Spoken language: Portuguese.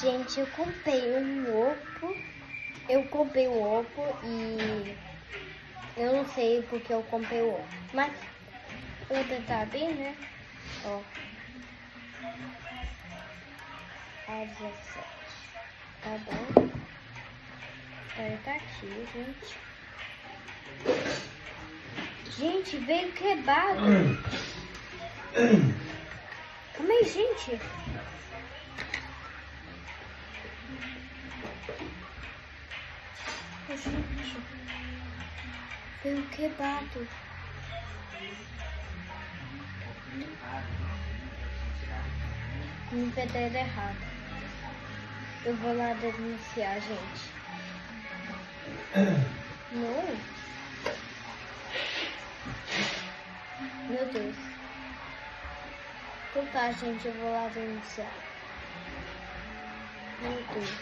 Gente, eu comprei um Oppo. Eu comprei o Oppo e eu não sei porque eu comprei o Oppo. Mas eu vou tentar abrir, né? Ó. A17. Tá bom. Ele tá aqui, gente. Gente, veio quebrado. Calma aí, gente. Gente, veio quebrado. Me pediram errado. Eu vou lá denunciar, gente. Não. Meu Deus. Então tá, gente, eu vou lá denunciar. Meu Deus.